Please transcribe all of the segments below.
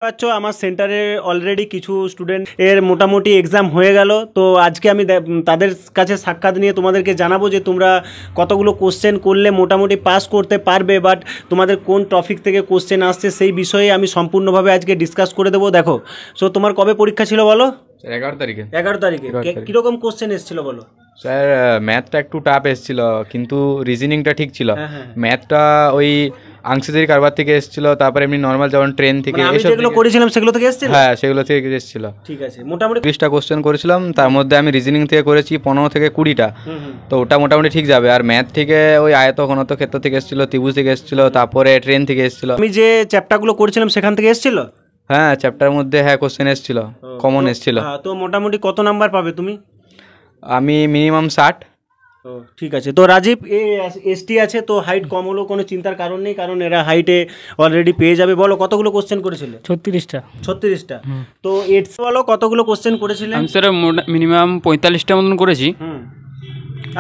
পাচ্ছ আমার সেন্টারে অলরেডি কিছু স্টুডেন্ট এর মোটামুটি এক্সাম হয়ে গেল। তো আজকে আমি তাদের কাছে সাক্ষাৎ নিয়ে তোমাদেরকে জানাবো যে তোমরা কতগুলো কোশ্চেন করলে মোটামুটি পাস করতে পারবে, বাট তোমাদের কোন টপিক থেকে কোশ্চেন আসছে সেই বিষয়ে আমি সম্পূর্ণভাবে আজকে ডিসকাস করে দেবো। দেখো, সো তোমার কবে পরীক্ষা ছিল বলো? 11 তারিখে। 11 তারিখে কীরকম কোশ্চেন এসেছিলো বলো? স্যার ম্যাথটা একটু টাফ এসেছিল, কিন্তু রিজনিংটা ঠিক ছিল। ম্যাথটা ওই আংশিদারি কারবার থেকে এসেছিল, তারপরে এমনি নর্মাল যেমন ট্রেন থেকে যেগুলো করেছিলাম সেগুলো থেকে এসেছিল। হ্যাঁ, সেগুলো থেকে এসেছিল। ঠিক আছে, মোটামুটি 20টা কোশ্চেন করেছিলাম, তার মধ্যে আমি রিজনিং থেকে করেছি 15 থেকে 20টা। তো ওটা মোটামুটি ঠিক যাবে। আর ম্যাথ থেকে ওই আয়ত ঘনত্ব ক্ষেত্র থেকে এসেছিল, ত্রিভুজ থেকে এসেছিল, তারপরে ট্রেন থেকে এসেছিল। আমি যে চ্যাপ্টারগুলো করেছিলাম সেখান থেকে এসেছিল। হ্যাঁ, চ্যাপ্টার মধ্যে কোশ্চেন এসেছিল, কমন এসেছিল। তো মোটামুটি কত নাম্বার পাবে তুমি? আমি মিনিমাম 60। ঠিক আছে। তো রাজীব এসটি আছে, তো হাইট কম হলেও কোনো চিন্তার কারণ নেই, কারণ এরা হাইটে অলরেডি পেয়ে যাবে। বলো কতগুলো কোশ্চেন করেছিলে? 36টা। 36টা। তো এটস বলো কতগুলো কোশ্চেন করেছিলে? আমি স্যার মিনিমাম 45টা মতন করেছি।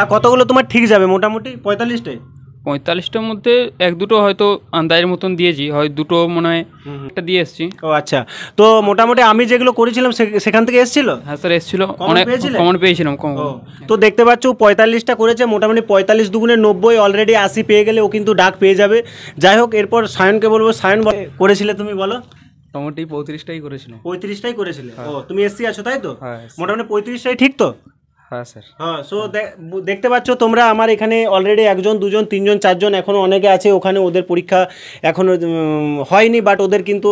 আর কতগুলো তোমার ঠিক যাবে মোটামুটি? 45টায়। 45টার মধ্যে 1-2টো হয়তো আন্দাজের মতন দিয়েছি, হয় 2টো মনে হয় একটা দিয়ে এসেছি। ও আচ্ছা, তো মোটামুটি আমি যেগুলো করেছিলাম সেখান থেকে এসেছিল। হ্যাঁ স্যার, এসেছিল, অনেক কমন পেয়েছিলাম। তো দেখতে পাচ্ছ 45টা করেছে, মোটামুটি 45 দুগুণে 90, অলরেডি 80 পেয়ে গেলে ও কিন্তু ডাক পেয়ে যাবে। যাই হোক, এরপর সায়নকে বলবো। সায়ন করেছিলে তুমি বলো? মোটামুটি 35টাই করেছিলাম। 35টাই করেছিলে? ও, তুমি এসসি আছো তাই তো? মোটামুটি 35টাই ঠিক তো? হ্যাঁ স্যার। হ্যাঁ। সো দেখতে পাচ্ছ তোমরা আমার এখানে অলরেডি 1 2 3 4 এখনও অনেকে আছে, ওখানে ওদের পরীক্ষা এখনও হয়নি, বাট ওদের কিন্তু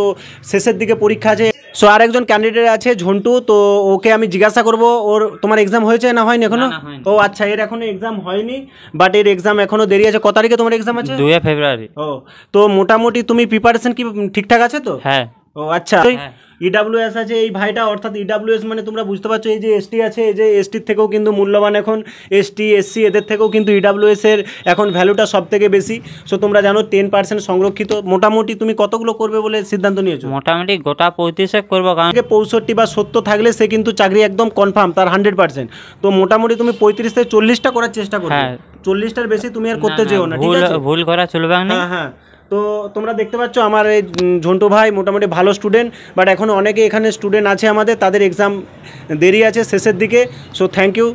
শেষের দিকে পরীক্ষা আছে। সো আর একজন ক্যান্ডিডেট আছে ঝন্টু, তো ওকে আমি জিজ্ঞাসা করবো ওর তোমার এক্সাম হয়েছে না হয়নি এখনো? ও আচ্ছা, এর এখনো এক্সাম হয়নি, বাট এর এক্সাম এখনো দেরি আছে। কত তারিখে তোমার এক্সাম আছে? 2 ফেব্রুয়ারি। ও, তো মোটামুটি তুমি প্রিপারেশন কি ঠিকঠাক আছে তো? হ্যাঁ। ও আচ্ছা। ইডাব্লিউএস আছে এই ভাইটা, অর্থাৎ ইডাব্লিউএস মানে তোমরা বুঝতে পারছো, এই যে এসটি আছে, এই যে এসটির থেকেও কিন্তু মূল্যবান এখন এসটি এসসি, এদের থেকেও কিন্তু ইডাব্লিউএস এর এখন ভ্যালুটা সব থেকে বেশি। সো তোমরা জানো 10% সংরক্ষিত। মোটামুটি তুমি কতগুলো করবে বলে সিদ্ধান্ত নিয়েছো? মোটামুটি গোটা 35 করবো, কারণ 65 বা 70 থাকলে সে কিন্তু চাকরি একদম কনফার্ম, তার 100%। তো মোটামুটি তুমি 35 থেকে 40টা করার চেষ্টা করবে। 40টার বেশি তুমি আর করতে যেও না, ঠিক আছে? ভুল করা চলবে না। হ্যাঁ হ্যাঁ। তো তোমরা দেখতে পাচ্ছ আমার এই ঝন্টু ভাই মোটামুটি ভালো স্টুডেন্ট, বাট এখন অনেকে এখানে স্টুডেন্ট আছে আমাদের, তাদের এক্সাম দেরি আছে শেষের দিকে। So thank you.